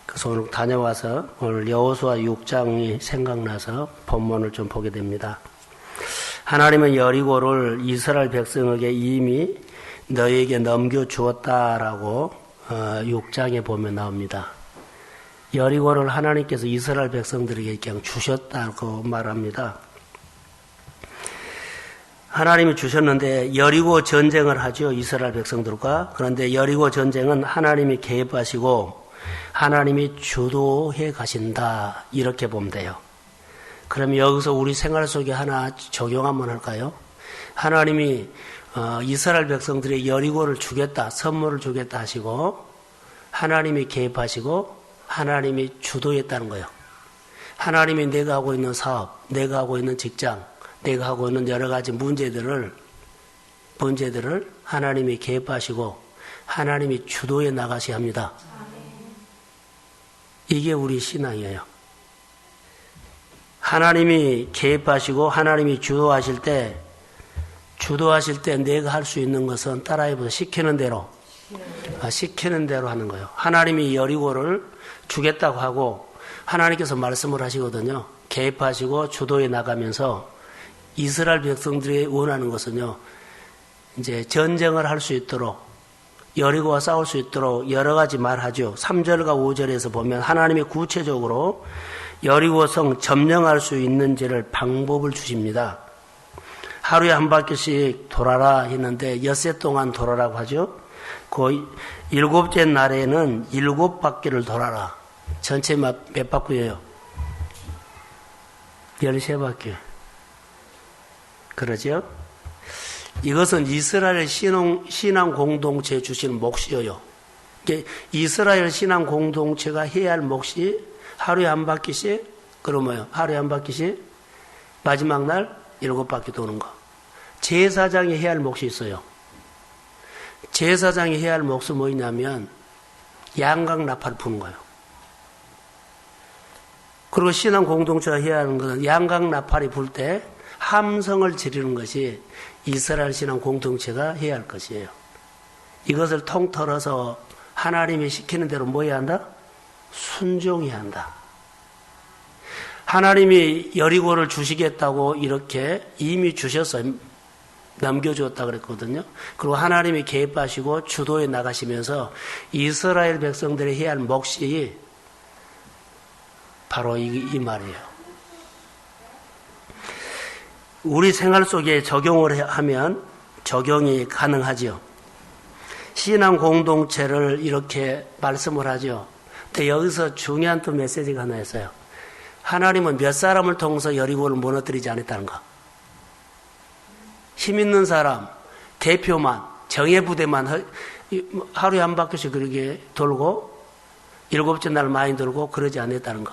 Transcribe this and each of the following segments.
그래서 오늘 다녀와서 오늘 여호수아 6장이 생각나서 본문을 좀 보게 됩니다. 하나님은 여리고를 이스라엘 백성에게 이미 너에게 넘겨주었다라고 6장에 보면 나옵니다. 여리고를 하나님께서 이스라엘 백성들에게 그냥 주셨다고 말합니다. 하나님이 주셨는데 여리고 전쟁을 하죠. 이스라엘 백성들과. 그런데 여리고 전쟁은 하나님이 개입하시고 하나님이 주도해 가신다. 이렇게 보면 돼요. 그럼 여기서 우리 생활 속에 하나 적용 한번 할까요? 하나님이 이스라엘 백성들의 여리고를 주겠다, 선물을 주겠다 하시고 하나님이 개입하시고 하나님이 주도했다는 거예요. 하나님이 내가 하고 있는 사업, 내가 하고 있는 직장, 내가 하고 있는 여러 가지 문제들을 하나님이 개입하시고 하나님이 주도해 나가셔야 합니다. 이게 우리 신앙이에요. 하나님이 개입하시고 하나님이 주도하실 때 내가 할 수 있는 것은 따라해보세요. 시키는 대로 하는 거예요. 하나님이 여리고를 주겠다고 하고 하나님께서 말씀을 하시거든요. 개입하시고 주도해 나가면서 이스라엘 백성들이 원하는 것은요, 이제 전쟁을 할 수 있도록 여리고와 싸울 수 있도록 여러 가지 말하죠. 3절과 5절에서 보면 하나님이 구체적으로 여리고 성 점령할 수 있는지를 방법을 주십니다. 하루에 한 바퀴씩 돌아라 했는데 엿새 동안 돌아라고 하죠. 그 7째 날에는 7바퀴를 돌아라. 전체 몇 바퀴예요? 13바퀴. 그러죠? 이것은 이스라엘 신앙 공동체에 주시는 몫이에요. 이스라엘 신앙 공동체가 해야 할 몫이 하루에 한 바퀴씩, 그러면 하루에 한 바퀴씩, 마지막 날 7바퀴 도는 거. 제사장이 해야 할 몫이 있어요. 제사장이 해야 할 몫은 뭐냐면 양각 나팔을 부는 거예요. 그리고 신앙 공동체가 해야 하는 것은 양각 나팔이 불 때 함성을 지르는 것이 이스라엘 신앙 공동체가 해야 할 것이에요. 이것을 통틀어서 하나님이 시키는 대로 뭐 해야 한다? 순종해야 한다. 하나님이 여리고를 주시겠다고 이렇게 이미 주셨어요. 넘겨주었다 그랬거든요. 그리고 하나님이 개입하시고 주도해 나가시면서 이스라엘 백성들이 해야 할 몫이 바로 이 말이에요. 우리 생활 속에 적용을 하면 적용이 가능하죠. 신앙 공동체를 이렇게 말씀을 하죠. 근데 여기서 중요한 또 메시지가 하나 있어요. 하나님은 몇 사람을 통해서 여리고를 무너뜨리지 않았다는 거. 힘 있는 사람, 대표만, 정예부대만 하루에 한 바퀴씩 그렇게 돌고 7째 날 많이 돌고 그러지 않았다는 거.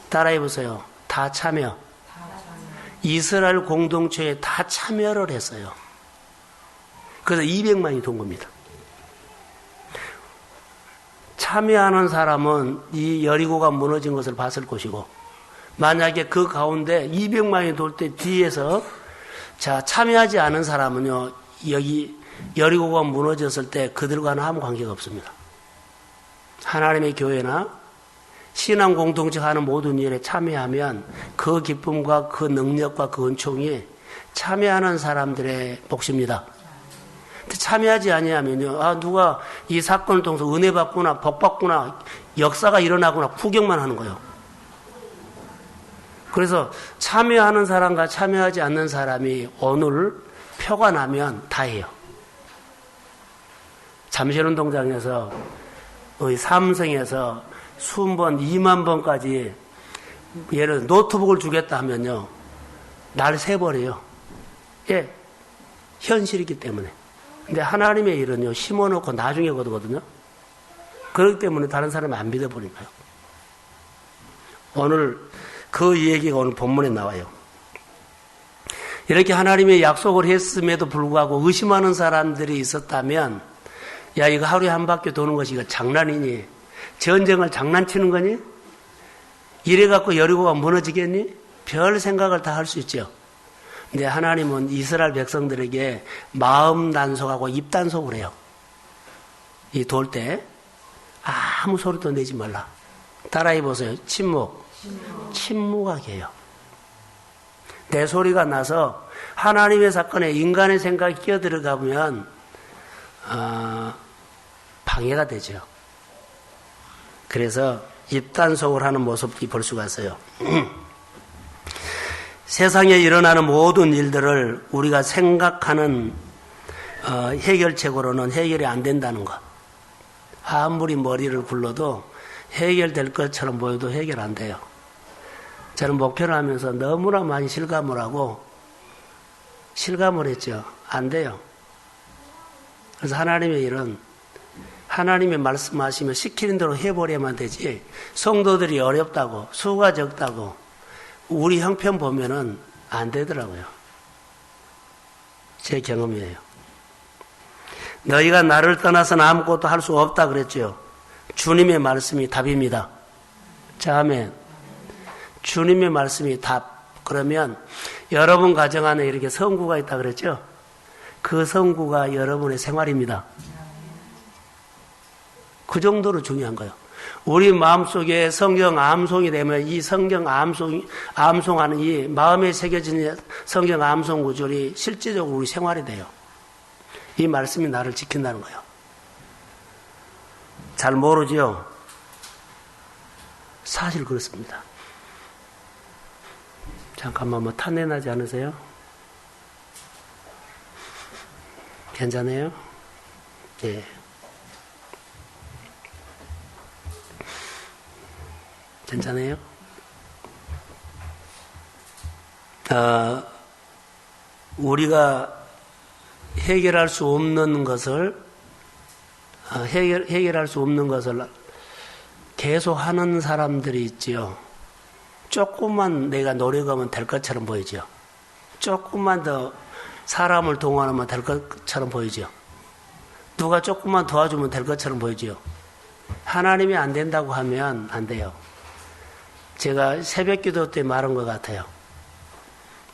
따라해보세요. 다 참여. 이스라엘 공동체에 다 참여를 했어요. 그래서 200만이 돈 겁니다. 참여하는 사람은 이 여리고가 무너진 것을 봤을 것이고, 만약에 그 가운데 200만이 돌 때 뒤에서 참여하지 않은 사람은요, 여기 여리고가 무너졌을 때 그들과는 아무 관계가 없습니다. 하나님의 교회나 신앙 공동체가 하는 모든 일에 참여하면 그 기쁨과 그 능력과 그 은총이 참여하는 사람들의 몫입니다. 근데 참여하지 아니하면요, 누가 이 사건을 통해서 은혜 받구나, 복 받구나, 역사가 일어나구나 구경만 하는 거예요. 그래서 참여하는 사람과 참여하지 않는 사람이 오늘 표가 나면 다 해요. 잠실운동장에서 삼성에서 수천 번, 2만 번까지 예를 들어 노트북을 주겠다 하면요, 날 세버려요. 예, 현실이기 때문에. 근데 하나님의 일은요, 심어놓고 나중에 거두거든요. 그렇기 때문에 다른 사람이 안 믿어버린 거예요. 오늘 그 얘기가 오늘 본문에 나와요. 이렇게 하나님의 약속을 했음에도 불구하고 의심하는 사람들이 있었다면, 야, 이거 하루에 한 바퀴 도는 것이 이거 장난이니? 전쟁을 장난치는 거니? 이래갖고 여리고가 무너지겠니? 별 생각을 다 할 수 있죠. 근데 하나님은 이스라엘 백성들에게 마음 단속하고 입 단속을 해요. 이 돌 때 아무 소리도 내지 말라. 따라해 보세요. 침묵. 침묵하게 해요. 내 소리가 나서 하나님의 사건에 인간의 생각이 끼어들어가면 방해가 되죠. 그래서 입단속을 하는 모습이 볼 수가 있어요. 세상에 일어나는 모든 일들을 우리가 생각하는 해결책으로는 해결이 안 된다는 것. 아무리 머리를 굴러도 해결될 것처럼 보여도 해결 안 돼요. 저는 목표를 하면서 너무나 많이 실감을 했죠. 안 돼요. 그래서 하나님의 일은 하나님의 말씀하시면 시키는 대로 해버려야만 되지, 성도들이 어렵다고 수가 적다고 우리 형편 보면은 안 되더라고요. 제 경험이에요. 너희가 나를 떠나서는 아무것도 할 수 없다 그랬죠. 주님의 말씀이 답입니다. 자, 아멘. 주님의 말씀이 답. 그러면 여러분 가정 안에 이렇게 성구가 있다 그랬죠. 그 성구가 여러분의 생활입니다. 그 정도로 중요한 거예요. 우리 마음속에 성경 암송이 되면 이 성경 암송하는 이 마음에 새겨진 성경 암송 구절이 실제적으로 우리 생활이 돼요. 이 말씀이 나를 지킨다는 거예요. 잘 모르지요? 사실 그렇습니다. 잠깐만, 뭐 탄내 나지 않으세요? 괜찮아요? 예. 괜찮아요? 우리가 해결할 수 없는 것을 해결할 수 없는 것을 계속 하는 사람들이 있지요. 조금만 내가 노력하면 될 것처럼 보이죠. 조금만 더 사람을 동원하면 될 것처럼 보이죠. 누가 조금만 도와주면 될 것처럼 보이죠. 하나님이 안 된다고 하면 안 돼요. 제가 새벽 기도 때 말한 것 같아요.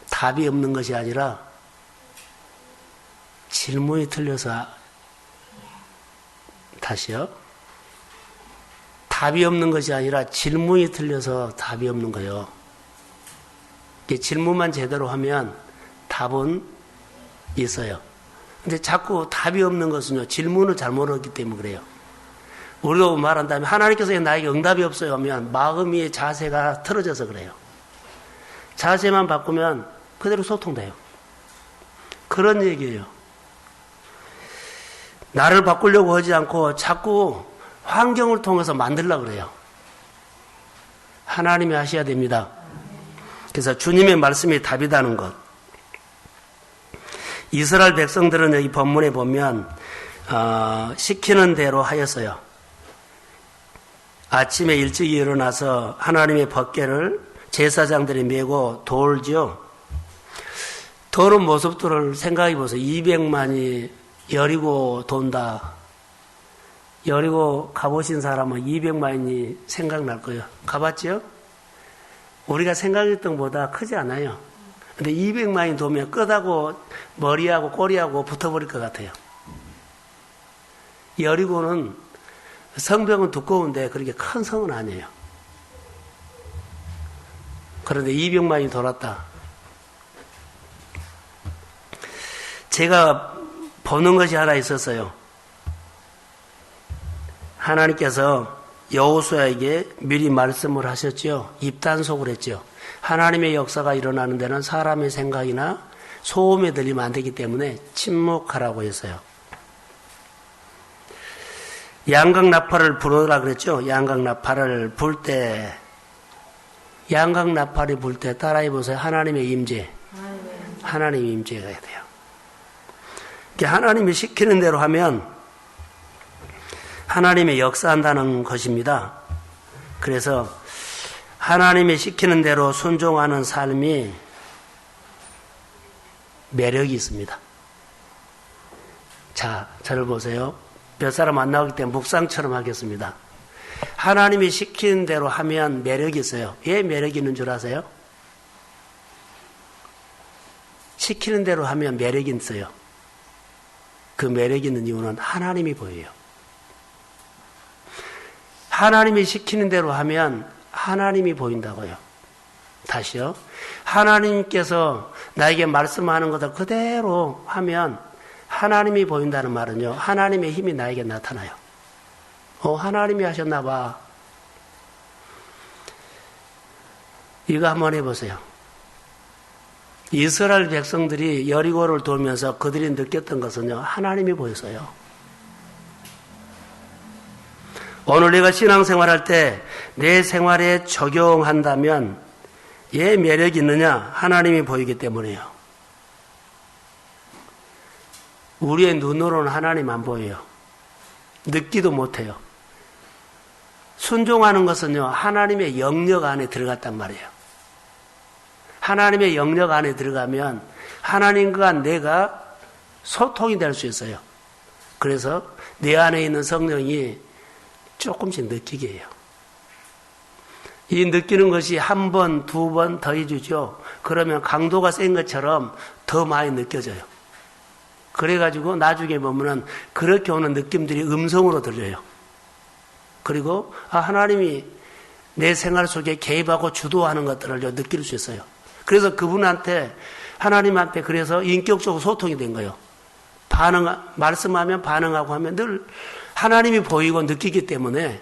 답이 없는 것이 아니라 질문이 틀려서, 다시요. 답이 없는 것이 아니라 질문이 틀려서 답이 없는 거예요. 질문만 제대로 하면 답은 있어요. 근데 자꾸 답이 없는 것은요, 질문을 잘못했기 때문에 그래요. 우리도 말한다면 하나님께서 나에게 응답이 없어요 하면 마음의 자세가 틀어져서 그래요. 자세만 바꾸면 그대로 소통돼요. 그런 얘기예요. 나를 바꾸려고 하지 않고 자꾸 환경을 통해서 만들려고 그래요. 하나님이 하셔야 됩니다. 그래서 주님의 말씀이 답이라는 것. 이스라엘 백성들은 여기 본문에 보면 시키는 대로 하였어요. 아침에 일찍 일어나서 하나님의 법궤를 제사장들이 메고 돌죠. 도는 모습들을 생각해 보세요. 200만이 여리고 돈다. 여리고 가보신 사람은 200만이 생각날 거예요. 가봤죠? 우리가 생각했던 것보다 크지 않아요. 근데 200만이 도면 끝하고 머리하고 꼬리하고 붙어버릴 것 같아요. 여리고는 성벽은 두꺼운데 그렇게 큰 성은 아니에요. 그런데 200만이 돌았다. 제가 보는 것이 하나 있었어요. 하나님께서 여호수아에게 미리 말씀을 하셨죠. 입단속을 했죠. 하나님의 역사가 일어나는 데는 사람의 생각이나 소음에 들리면 안 되기 때문에 침묵하라고 했어요. 양각나팔을 부르라 그랬죠. 양각나팔을 불 때, 양각나팔이 불 때 따라해 보세요. 하나님의 임재. 하나님의 임재가 돼요. 하나님이 시키는 대로 하면 하나님의 역사한다는 것입니다. 그래서 하나님이 시키는 대로 순종하는 삶이 매력이 있습니다. 자, 저를 보세요. 몇 사람 안 나오기 때문에 묵상처럼 하겠습니다. 하나님이 시키는 대로 하면 매력이 있어요. 왜 매력이 있는 줄 아세요? 시키는 대로 하면 매력이 있어요. 그 매력이 있는 이유는 하나님이 보여요. 하나님이 시키는 대로 하면 하나님이 보인다고요. 다시요. 하나님께서 나에게 말씀하는 것을 그대로 하면 하나님이 보인다는 말은요. 하나님의 힘이 나에게 나타나요. 하나님이 하셨나 봐. 이거 한번 해보세요. 이스라엘 백성들이 여리고를 돌면서 그들이 느꼈던 것은요. 하나님이 보였어요. 오늘 내가 신앙생활할 때 내 생활에 적용한다면 얘 매력이 있느냐? 하나님이 보이기 때문이에요. 우리의 눈으로는 하나님 안 보여요. 느끼도 못해요. 순종하는 것은요. 하나님의 영역 안에 들어갔단 말이에요. 하나님의 영역 안에 들어가면 하나님과 내가 소통이 될 수 있어요. 그래서 내 안에 있는 성령이 조금씩 느끼게 해요. 이 느끼는 것이 한 번, 두 번 더해주죠. 그러면 강도가 센 것처럼 더 많이 느껴져요. 그래가지고 나중에 보면은 그렇게 오는 느낌들이 음성으로 들려요. 그리고 하나님이 내 생활 속에 개입하고 주도하는 것들을 느낄 수 있어요. 그래서 그분한테 하나님한테 그래서 인격적으로 소통이 된 거예요. 말씀하면 반응하고 하면 늘 하나님이 보이고 느끼기 때문에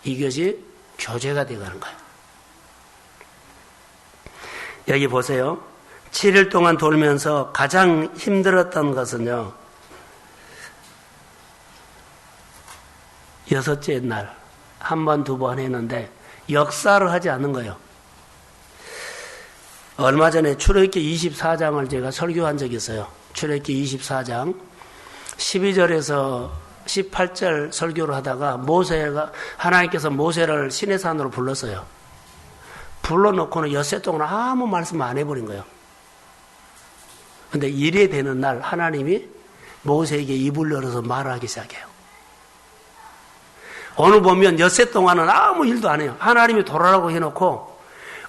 이것이 교제가 되어가는 거예요. 여기 보세요. 7일 동안 돌면서 가장 힘들었던 것은요. 6째 날 한 번, 두 번 했는데 역사를 하지 않는 거예요. 얼마 전에 출애굽기 24장을 제가 설교한 적이 있어요. 출애굽기 24장 12절에서 18절 설교를 하다가 하나님께서 모세를 시내산으로 불렀어요. 불러놓고는 엿새 동안 아무 말씀 안 해버린 거예요. 근데 일이 되는 날 하나님이 모세에게 입을 열어서 말하기 시작해요. 오늘 보면 엿새 동안은 아무 일도 안 해요. 하나님이 돌아라고 해놓고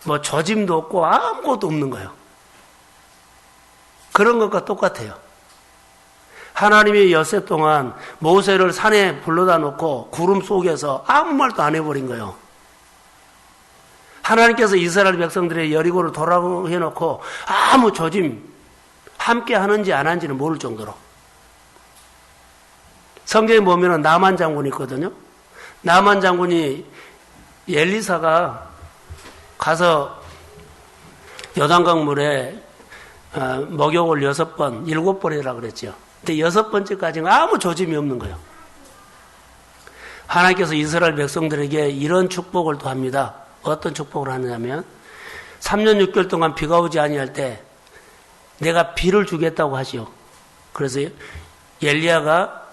뭐 조짐도 없고 아무것도 없는 거예요. 그런 것과 똑같아요. 하나님이 엿새 동안 모세를 산에 불러다 놓고 구름 속에서 아무 말도 안 해버린 거예요. 하나님께서 이스라엘 백성들의 여리고를 돌아가고 해놓고 아무 조짐 함께 하는지 안 하는지는 모를 정도로. 성경에 보면 나만 장군이 있거든요. 나만 장군이 엘리사가 가서 요단강 물에 목욕을 6번, 7번이라 그랬죠. 근데 6번째까지는 아무 조짐이 없는 거예요. 하나님께서 이스라엘 백성들에게 이런 축복을 또 합니다. 어떤 축복을 하느냐면 3년 6개월 동안 비가 오지 아니할 때 내가 비를 주겠다고 하지요. 그래서 엘리야가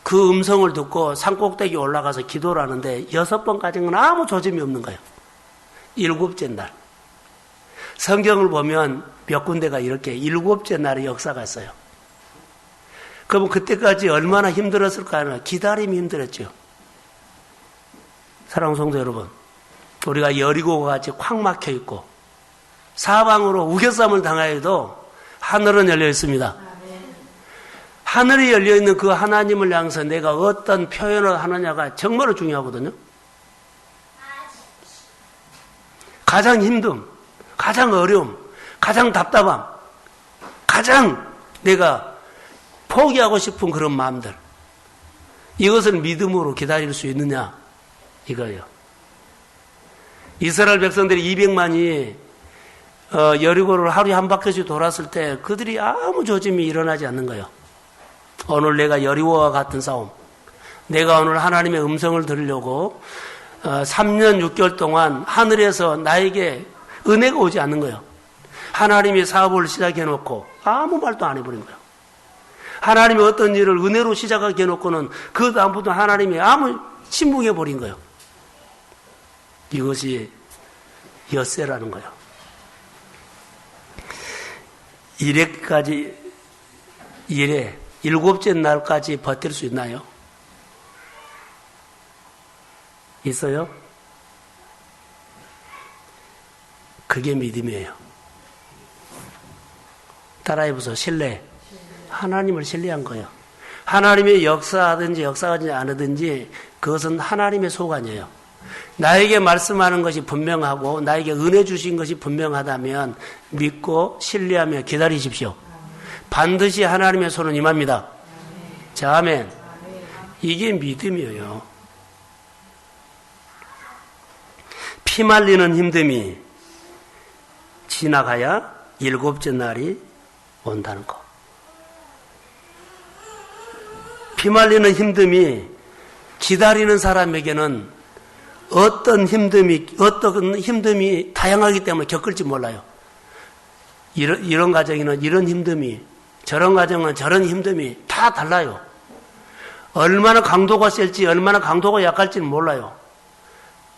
그 음성을 듣고 산꼭대기 올라가서 기도를 하는데 6번까지는 아무 조짐이 없는 거예요. 7째 날. 성경을 보면 몇 군데가 이렇게 7째 날의 역사가 있어요. 그럼 그때까지 얼마나 힘들었을까요? 기다림이 힘들었죠. 사랑하는 성도 여러분, 우리가 여리고가 같이 콱 막혀 있고 사방으로 우겨쌈을 당하여도 하늘은 열려 있습니다. 하늘이 열려 있는 그 하나님을 향해서 내가 어떤 표현을 하느냐가 정말 중요하거든요. 가장 힘듦, 가장 어려움, 가장 답답함, 가장 내가 포기하고 싶은 그런 마음들, 이것을 믿음으로 기다릴 수 있느냐 이거예요. 이스라엘 백성들이 200만이 여리고를 하루에 한 바퀴씩 돌았을 때 그들이 아무 조짐이 일어나지 않는 거예요. 오늘 내가 여리고와 같은 싸움, 내가 오늘 하나님의 음성을 들으려고 3년 6개월 동안 하늘에서 나에게 은혜가 오지 않는 거예요. 하나님이 사업을 시작해놓고 아무 말도 안 해버린 거예요. 하나님이 어떤 일을 은혜로 시작하게 해놓고는 그 다음부터 하나님이 아무 침묵해버린 거예요. 이것이 엿새라는 거예요. 이래까지 7째 날까지 버틸 수 있나요? 있어요? 그게 믿음이에요. 따라해보세요. 신뢰. 하나님을 신뢰한 거예요. 하나님의 역사하든지 역사하지 않으든지 그것은 하나님의 소관이에요. 나에게 말씀하는 것이 분명하고 나에게 은혜 주신 것이 분명하다면 믿고 신뢰하며 기다리십시오. 반드시 하나님의 손은 임합니다. 자, 아멘. 이게 믿음이에요. 피 말리는 힘듦이 지나가야 일곱째 날이 온다는 거. 피 말리는 힘듦이 기다리는 사람에게는 어떤 힘듦이 다양하기 때문에 겪을지 몰라요. 이런 가정에는 이런 힘듦이, 저런 가정은 저런 힘듦이 다 달라요. 얼마나 강도가 셀지, 얼마나 강도가 약할지는 몰라요.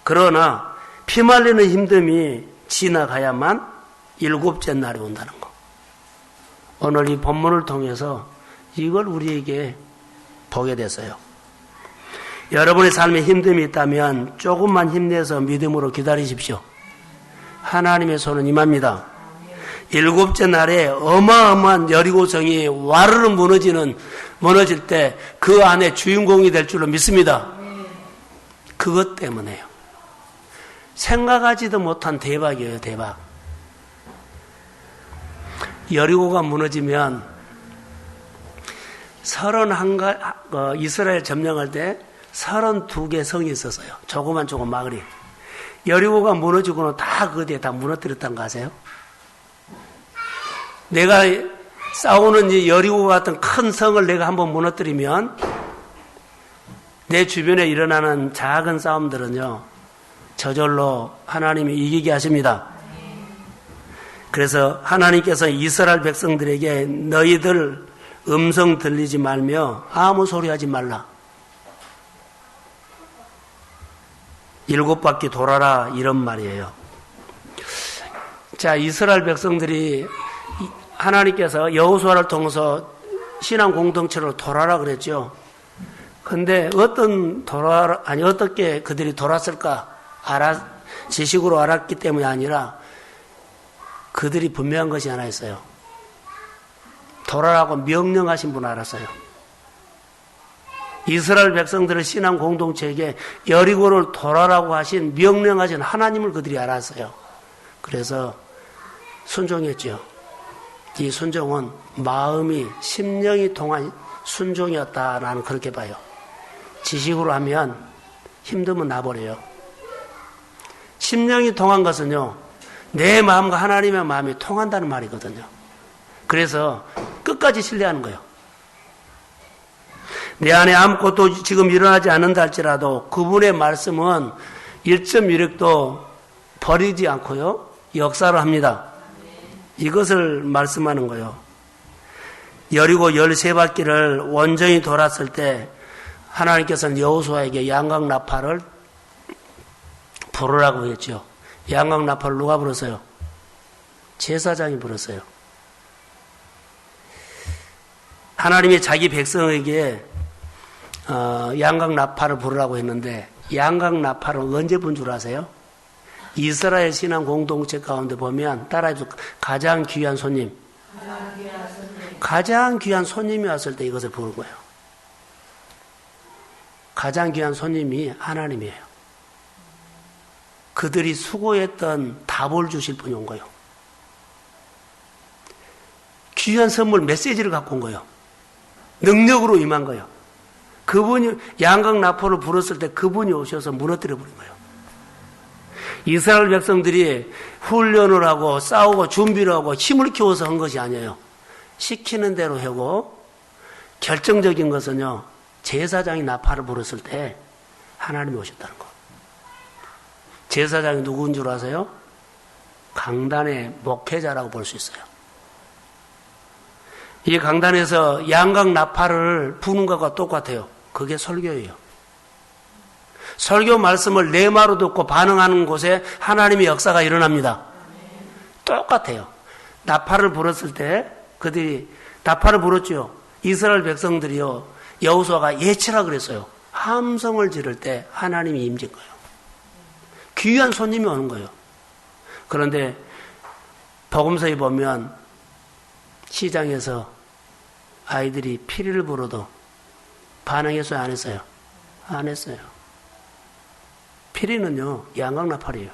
그러나 피 말리는 힘듦이 지나가야만 일곱째 날이 온다는 거. 오늘 이 본문을 통해서 이걸 우리에게 보게 됐어요. 여러분의 삶에 힘듦이 있다면 조금만 힘내서 믿음으로 기다리십시오. 하나님의 손은 임합니다. 일곱째 날에 어마어마한 여리고성이 와르르 무너질 때 그 안에 주인공이 될 줄로 믿습니다. 그것 때문에요. 생각하지도 못한 대박이에요, 대박. 여리고가 무너지면 이스라엘 점령할 때 32개 성이 있었어요. 조그만 마을이. 여리고가 무너지고는 다 그 뒤에 다 무너뜨렸다는 거 아세요? 내가 싸우는 이 여리고 같은 큰 성을 내가 한번 무너뜨리면 내 주변에 일어나는 작은 싸움들은요, 저절로 하나님이 이기게 하십니다. 그래서 하나님께서 이스라엘 백성들에게 너희들 음성 들리지 말며 아무 소리 하지 말라. 7바퀴 돌아라, 이런 말이에요. 자, 이스라엘 백성들이 하나님께서 여호수아를 통해서 신앙 공동체로 돌아라 그랬죠. 근데 어떻게 그들이 돌았을까? 지식으로 알았기 때문이 아니라 그들이 분명한 것이 하나 있어요. 돌아라고 명령하신 분 알았어요. 이스라엘 백성들의 신앙 공동체에게 여리고를 돌아라고 명령하신 하나님을 그들이 알았어요. 그래서 순종했죠. 이 순종은 마음이, 심령이 통한 순종이었다. 나는 그렇게 봐요. 지식으로 하면 힘들면 나버려요. 심령이 통한 것은요, 내 마음과 하나님의 마음이 통한다는 말이거든요. 그래서 끝까지 신뢰하는 거예요. 내 안에 아무것도 지금 일어나지 않는다 할지라도 그분의 말씀은 1.1획도 버리지 않고요, 역사를 합니다. 이것을 말씀하는 거예요. 여리고 13바퀴를 원전히 돌았을 때 하나님께서는 여호수아에게 양각나팔을 부르라고 했죠. 양각나팔을 누가 불었어요? 제사장이 불었어요. 하나님이 자기 백성에게 양각나팔을 부르라고 했는데 양각나팔은 언제 분 줄 아세요? 이스라엘 신앙 공동체 가운데 보면 따라해서 가장 귀한 손님. 가장 귀한 손님이 왔을 때 이것을 부른 거예요. 가장 귀한 손님이 하나님이에요. 그들이 수고했던 답을 주실 분이 온 거예요. 귀한 선물 메시지를 갖고 온 거예요. 능력으로 임한 거예요. 그분이 양각나팔을 불었을 때 그분이 오셔서 무너뜨려 버린 거예요. 이스라엘 백성들이 훈련을 하고 싸우고 준비를 하고 힘을 키워서 한 것이 아니에요. 시키는 대로 하고 결정적인 것은요, 제사장이 나팔을 불었을 때 하나님이 오셨다는 거. 제사장이 누구인 줄 아세요? 강단의 목회자라고 볼 수 있어요. 이 강단에서 양각 나팔을 부는 것과 똑같아요. 그게 설교예요. 설교 말씀을 내 말로 듣고 반응하는 곳에 하나님의 역사가 일어납니다. 똑같아요. 나팔을 불었을 때 그들이 나팔을 불었죠. 이스라엘 백성들이요, 여호수아가 예치라 그랬어요. 함성을 지를 때 하나님이 임진 거예요. 귀한 손님이 오는 거예요. 그런데 복음서에 보면 시장에서 아이들이 피리를 불어도 반응했어요, 안 했어요? 안 했어요. 피리는요, 양강나팔이에요.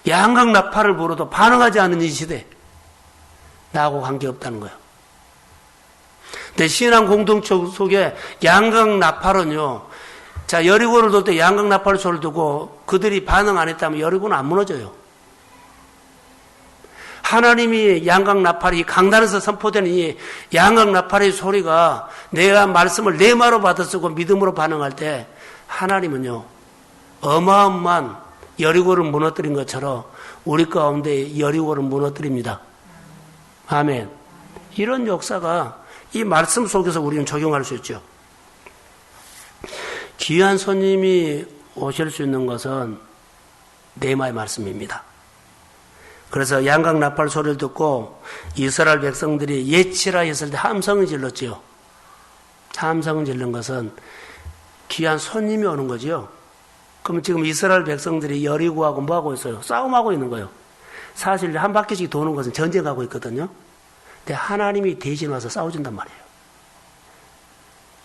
양강나팔을 불어도 반응하지 않는 이 시대, 나하고 관계없다는 거예요. 근데 신앙 공동체 속에 양강나팔은요, 자, 여리고를 돌 때 양강나팔 소리를 듣고 그들이 반응 안 했다면 여리고는 안 무너져요. 하나님이 양강나팔이 강단에서 선포되는 이 양강나팔의 소리가 내가 말씀을 내 말로 받아쓰고 믿음으로 반응할 때 하나님은요, 어마어마한 여리고를 무너뜨린 것처럼 우리 가운데 여리고를 무너뜨립니다. 아멘. 이런 역사가 이 말씀 속에서 우리는 적용할 수 있죠. 귀한 손님이 오실 수 있는 것은 네마의 말씀입니다. 그래서 양강나팔 소리를 듣고 이스라엘 백성들이 예치라 했을 때 함성을 질렀지요. 함성을 질른 것은 귀한 손님이 오는 거지요. 그럼 지금 이스라엘 백성들이 여리고하고 뭐하고 있어요? 싸움하고 있는 거예요. 사실 한 바퀴씩 도는 것은 전쟁하고 있거든요. 근데 하나님이 대신 와서 싸워준단 말이에요.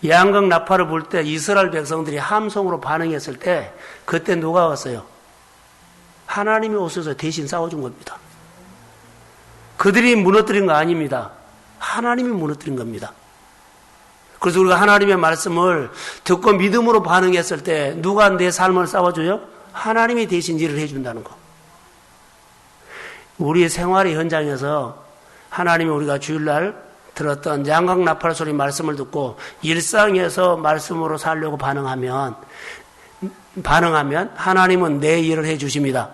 양강나팔을 불 때 이스라엘 백성들이 함성으로 반응했을 때 그때 누가 왔어요? 하나님이 오셔서 대신 싸워준 겁니다. 그들이 무너뜨린 거 아닙니다. 하나님이 무너뜨린 겁니다. 그래서 우리가 하나님의 말씀을 듣고 믿음으로 반응했을 때 누가 내 삶을 싸워줘요? 하나님이 대신 일을 해준다는 거. 우리의 생활의 현장에서 하나님이 우리가 주일날 들었던 양강나팔 소리 말씀을 듣고 일상에서 말씀으로 살려고 반응하면 하나님은 내 일을 해 주십니다.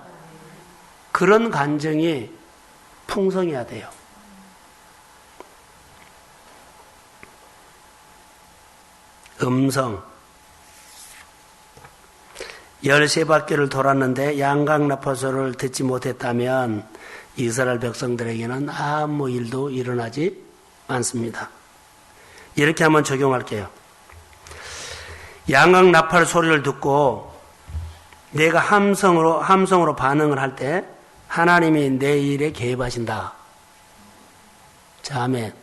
그런 간증이 풍성해야 돼요. 음성 13바퀴를 돌았는데 양강나팔 소리를 듣지 못했다면 이스라엘 백성들에게는 아무 일도 일어나지 않습니다. 이렇게 한번 적용할게요. 양강나팔 소리를 듣고 내가 함성으로 반응을 할 때 하나님이 내 일에 개입하신다. 자, 아멘.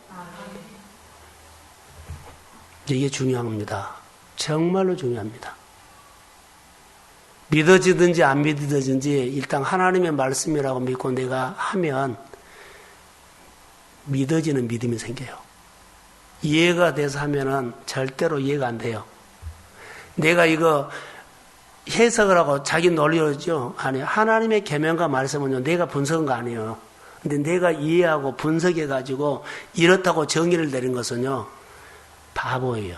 이게 중요합니다. 정말로 중요합니다. 믿어지든지 안 믿어지든지 일단 하나님의 말씀이라고 믿고 내가 하면 믿어지는 믿음이 생겨요. 이해가 돼서 하면은 절대로 이해가 안 돼요. 내가 이거 해석을 하고 자기 논리로죠? 아니요. 하나님의 계명과 말씀은요, 내가 분석한 거 아니에요. 근데 내가 이해하고 분석해가지고 이렇다고 정의를 내린 것은요, 바보예요.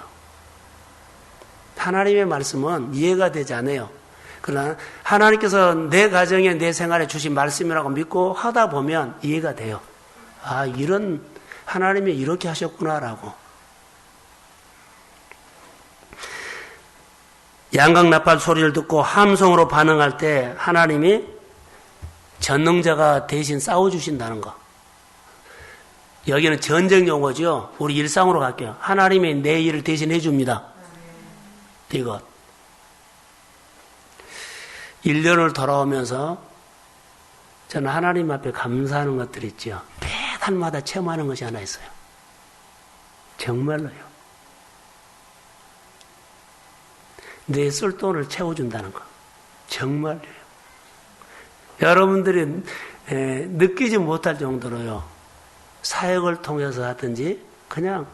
하나님의 말씀은 이해가 되지 않아요. 그러나 하나님께서 내 가정에 내 생활에 주신 말씀이라고 믿고 하다 보면 이해가 돼요. 아, 이런 하나님이 이렇게 하셨구나라고. 양강나팔 소리를 듣고 함성으로 반응할 때 하나님이 전능자가 대신 싸워주신다는 거. 여기는 전쟁 용어죠. 우리 일상으로 갈게요. 하나님이 내 일을 대신 해줍니다. 이것. 1년을 돌아오면서 저는 하나님 앞에 감사하는 것들이 있죠. 매달마다 체험하는 것이 하나 있어요. 정말로요. 내 쓸 돈을 채워준다는 거. 정말로요. 여러분들이 느끼지 못할 정도로요. 사역을 통해서 하든지 그냥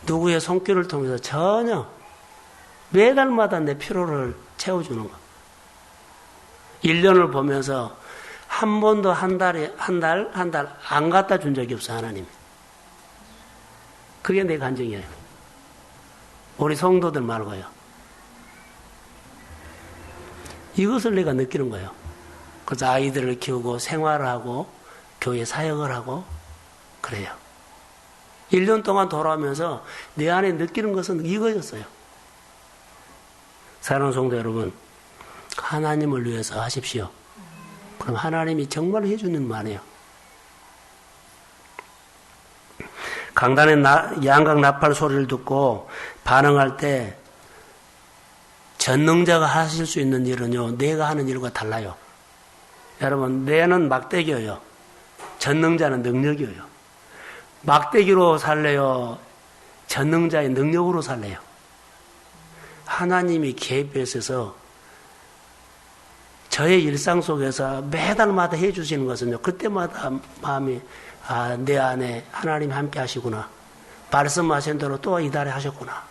누구의 손길을 통해서 전혀 매달마다 내 필요를 채워주는 거. 1년을 보면서 한 번도 한 달 안 갖다 준 적이 없어, 하나님. 그게 내 간증이에요. 우리 성도들 말고요. 이것을 내가 느끼는 거예요. 그래서 아이들을 키우고 생활을 하고 교회 사역을 하고 그래요. 1년 동안 돌아오면서 내 안에 느끼는 것은 이거였어요. 사랑하는 성도 여러분, 하나님을 위해서 하십시오. 그럼 하나님이 정말 해주는 말이에요. 강단의 양강나팔 소리를 듣고 반응할 때 전능자가 하실 수 있는 일은요, 내가 하는 일과 달라요. 여러분, 내는 막대기예요. 전능자는 능력이에요. 막대기로 살래요? 전능자의 능력으로 살래요? 하나님이 개입해서 저의 일상 속에서 매달마다 해주시는 것은요, 그때마다 마음이, 아, 내 안에 하나님이 함께 하시구나. 말씀하신 대로 또 이달에 하셨구나.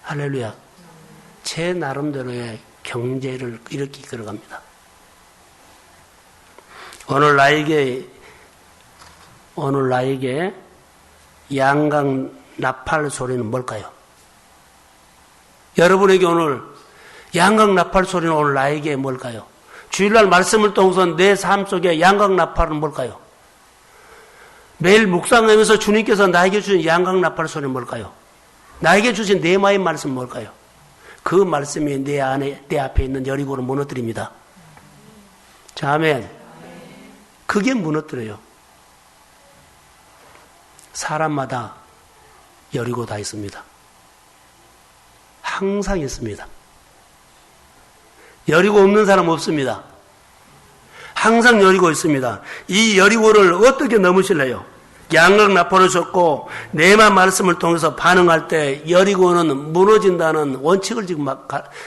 할렐루야. 제 나름대로의 경제를 이렇게 이끌어갑니다. 오늘 나에게 양강 나팔 소리는 뭘까요? 여러분에게 오늘 양강 나팔 소리는 오늘 나에게 뭘까요? 주일날 말씀을 통해서 내 삶 속에 양강 나팔은 뭘까요? 매일 묵상하면서 주님께서 나에게 주신 양강 나팔 소리는 뭘까요? 나에게 주신 네마의 말씀은 뭘까요? 그 말씀이 내 앞에 있는 여리고를 무너뜨립니다. 자, 아멘. 그게 무너뜨려요. 사람마다 여리고 다 있습니다. 항상 있습니다. 여리고 없는 사람 없습니다. 항상 여리고 있습니다. 이 여리고를 어떻게 넘으실래요? 양각 나팔을 줬고 내만 말씀을 통해서 반응할 때 여리고는 무너진다는 원칙을 지금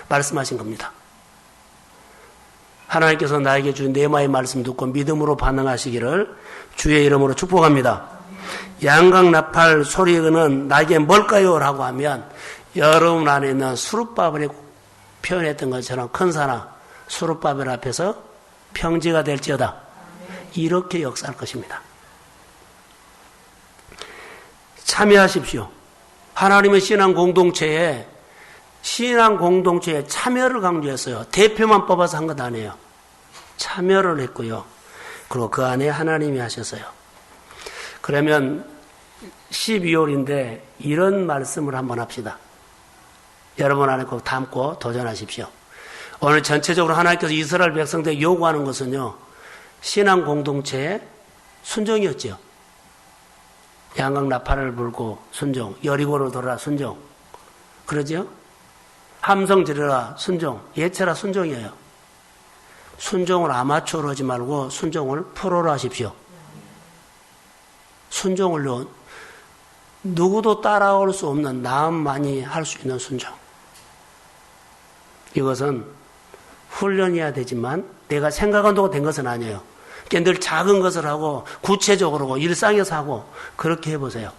말씀하신 겁니다. 하나님께서 나에게 주신 네마의 말씀 듣고 믿음으로 반응하시기를 주의 이름으로 축복합니다. 양각 나팔 소리는 나에게 뭘까요? 라고 하면 여러분 안에 있는 수룻바벨이 표현했던 것처럼 큰 산아 수룻바벨 앞에서 평지가 될지어다. 이렇게 역사할 것입니다. 참여하십시오. 하나님의 신앙 공동체에 참여를 강조했어요. 대표만 뽑아서 한 것 아니에요. 참여를 했고요. 그리고 그 안에 하나님이 하셨어요. 그러면 12월인데 이런 말씀을 한번 합시다. 여러분 안에 꼭 담고 도전하십시오. 오늘 전체적으로 하나님께서 이스라엘 백성들에게 요구하는 것은요. 신앙 공동체의 순종이었죠. 양각 나팔을 불고 순종, 여리고로 돌아라 순종. 그러죠? 함성 지르라 순종, 예체라 순종이에요. 순종을 아마추어로 하지 말고 순종을 프로로 하십시오. 순종을요. 누구도 따라올 수 없는 나만이 할 수 있는 순종. 이것은 훈련해야 되지만 내가 생각한다고 된 것은 아니에요. 그러니까 늘 작은 것을 하고 구체적으로 일상에서 하고 그렇게 해보세요.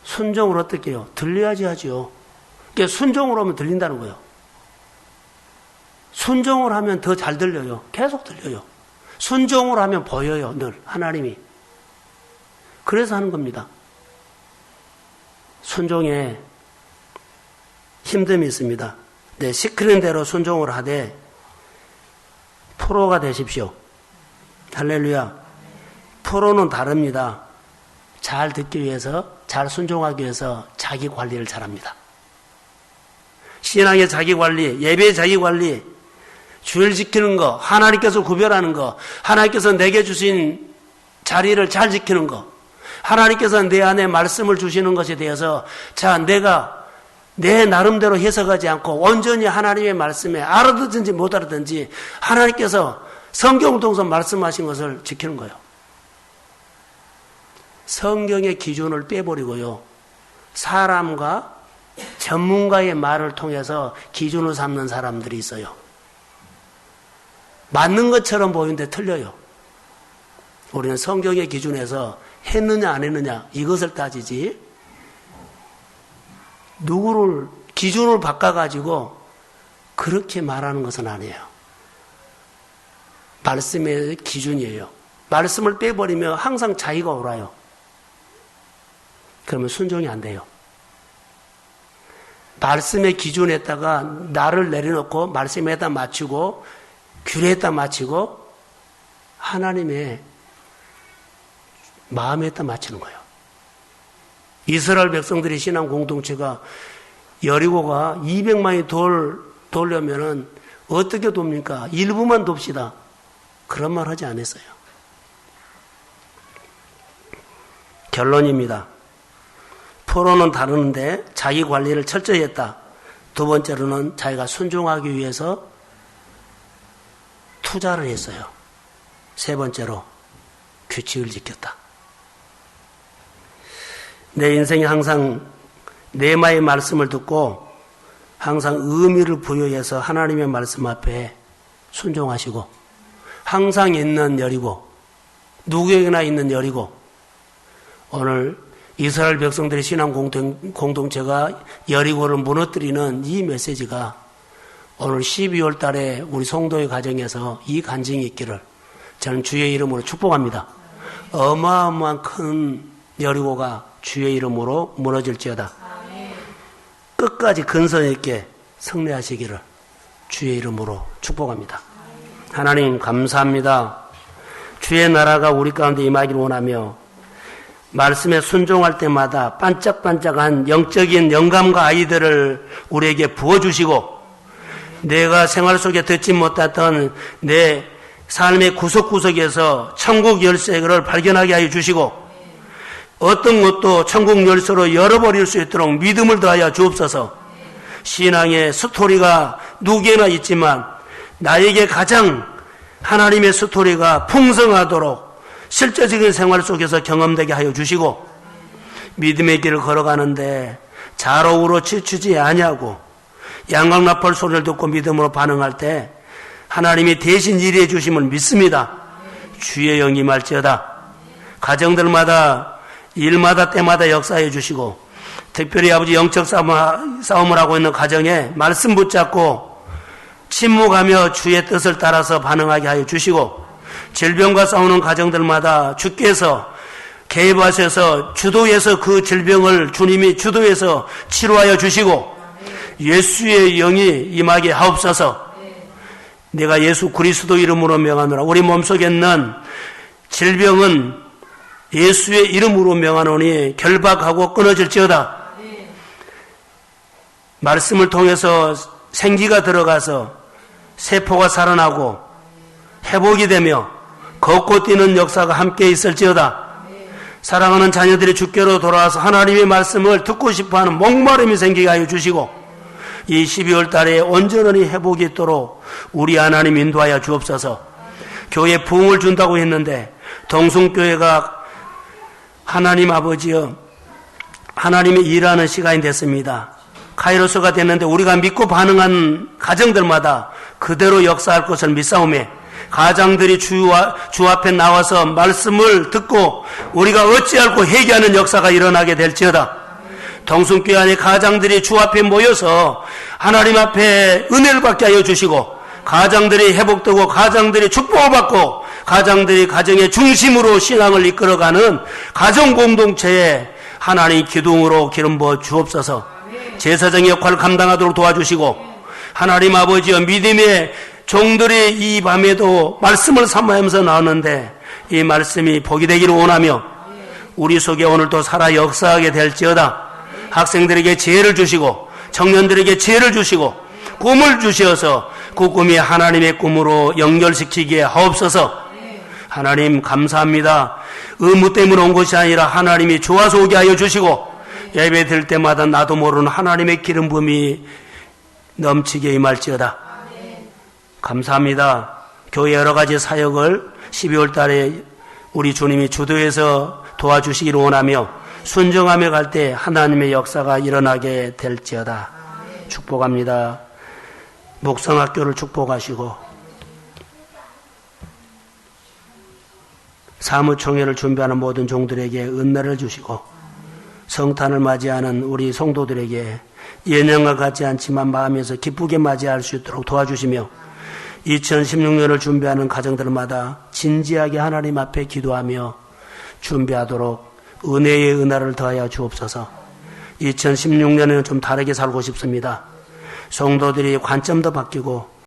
순종을 어떻게 해요? 들려야지 하죠. 그러니까 순종으로 하면 들린다는 거예요. 순종을 하면 더 잘 들려요. 계속 들려요. 순종을 하면 보여요. 늘 하나님이. 그래서 하는 겁니다. 순종에 힘듦이 있습니다. 네, 시키는 대로 순종을 하되 프로가 되십시오. 할렐루야. 프로는 다릅니다. 잘 듣기 위해서, 잘 순종하기 위해서 자기 관리를 잘합니다. 신앙의 자기 관리, 예배의 자기 관리, 주일 지키는 거, 하나님께서 구별하는 거, 하나님께서 내게 주신 자리를 잘 지키는 거, 하나님께서 내 안에 말씀을 주시는 것에 대해서 자, 내가 내 나름대로 해석하지 않고 온전히 하나님의 말씀에 알아듣든지 못 알아듣든지 하나님께서 성경을 통해서 말씀하신 것을 지키는 거예요. 성경의 기준을 빼버리고요. 사람과 전문가의 말을 통해서 기준을 삼는 사람들이 있어요. 맞는 것처럼 보이는데 틀려요. 우리는 성경의 기준에서 했느냐 안 했느냐 이것을 따지지 누구를 기준을 바꿔가지고 그렇게 말하는 것은 아니에요. 말씀의 기준이에요. 말씀을 빼버리면 항상 자기가 옳아요. 그러면 순종이 안 돼요. 말씀의 기준에다가 나를 내려놓고 말씀에다 맞추고 규례에다 맞추고 하나님의 마음에다 맞추는 거예요. 이스라엘 백성들의 신앙 공동체가 여리고가 200만이 돌려면은 어떻게 돕니까? 일부만 돕시다. 그런 말 하지 않았어요. 결론입니다. 프로는 다루는데 자기 관리를 철저히 했다. 두 번째로는 자기가 순종하기 위해서 투자를 했어요. 세 번째로 규칙을 지켰다. 내 인생에 항상 네마의 말씀을 듣고 항상 의미를 부여해서 하나님의 말씀 앞에 순종하시고 항상 있는 여리고 누구에게나 있는 여리고 오늘 이스라엘 백성들의 신앙 공동체가 여리고를 무너뜨리는 이 메시지가 오늘 12월 달에 우리 성도의 가정에서 이 간증이 있기를 저는 주의 이름으로 축복합니다. 어마어마한 큰 여리고가 주의 이름으로 무너질지어다. 끝까지 근성 있게 승리하시기를 주의 이름으로 축복합니다. 하나님 감사합니다. 주의 나라가 우리 가운데 임하기를 원하며 말씀에 순종할 때마다 반짝반짝한 영적인 영감과 아이들을 우리에게 부어주시고 내가 생활 속에 듣지 못했던 내 삶의 구석구석에서 천국 열쇠를 발견하게 하여 주시고 어떤 것도 천국 열쇠로 열어버릴 수 있도록 믿음을 더하여 주옵소서. 신앙의 스토리가 누구에나 있지만 나에게 가장 하나님의 스토리가 풍성하도록 실제적인 생활 속에서 경험되게 하여 주시고 믿음의 길을 걸어가는데 좌로우로 지치지 아니하고 양강나팔 소리를 듣고 믿음으로 반응할 때 하나님이 대신 일해 주심을 믿습니다. 주의 영이 임할지어다. 가정들마다 일마다 때마다 역사해 주시고 특별히 아버지 영적 싸움을 하고 있는 가정에 말씀 붙잡고 침묵하며 주의 뜻을 따라서 반응하게 하여 주시고 질병과 싸우는 가정들마다 주께서 개입하셔서 주도해서 그 질병을 주님이 주도해서 치료하여 주시고 예수의 영이 임하게 하옵소서. 내가 예수 그리스도 이름으로 명하노라. 우리 몸속에 있는 질병은 예수의 이름으로 명하노니 결박하고 끊어질지어다. 말씀을 통해서 생기가 들어가서 세포가 살아나고 회복이 되며 걷고 뛰는 역사가 함께 있을지어다. 사랑하는 자녀들이 주께로 돌아와서 하나님의 말씀을 듣고 싶어하는 목마름이 생기게 하여 주시고 이 12월 달에 온전히 회복이 있도록 우리 하나님 인도하여 주옵소서. 교회에 부흥을 준다고 했는데 동숭교회가 하나님 아버지여 하나님의 일하는 시간이 됐습니다. 카이로스가 됐는데 우리가 믿고 반응한 가정들마다 그대로 역사할 것을 믿사오매 가장들이 주 앞에 나와서 말씀을 듣고 우리가 어찌할고 회개하는 역사가 일어나게 될지어다. 동순교회 안에 가장들이 주 앞에 모여서 하나님 앞에 은혜를 받게 하여 주시고 가장들이 회복되고 가장들이 축복을 받고 가장들이 가정의 중심으로 신앙을 이끌어가는 가정공동체에 하나님 기둥으로 기름 부어 주옵소서. 제사장의 역할을 감당하도록 도와주시고 하나님 아버지여 믿음의 종들이 이 밤에도 말씀을 삼으면서 나오는데 이 말씀이 복이 되기를 원하며 우리 속에 오늘도 살아 역사하게 될지어다. 학생들에게 지혜를 주시고 청년들에게 지혜를 주시고 꿈을 주시어서 그 꿈이 하나님의 꿈으로 연결시키기에 하옵소서. 하나님 감사합니다. 의무 때문에 온 것이 아니라 하나님이 좋아서 오게 하여 주시고 예배 드릴 때마다 나도 모르는 하나님의 기름 부음이 넘치게 임할지어다. 감사합니다. 교회 여러 가지 사역을 12월 달에 우리 주님이 주도해서 도와주시기를 원하며 순종하며 갈 때 하나님의 역사가 일어나게 될지어다. 축복합니다. 목성학교를 축복하시고 사무총회를 준비하는 모든 종들에게 은혜를 주시고 성탄을 맞이하는 우리 성도들에게 예년과 같지 않지만 마음에서 기쁘게 맞이할 수 있도록 도와주시며 2016년을 준비하는 가정들마다 진지하게 하나님 앞에 기도하며 준비하도록 은혜의 은혜를 더하여 주옵소서. 2016년에는 좀 다르게 살고 싶습니다. 성도들이 관점도 바뀌고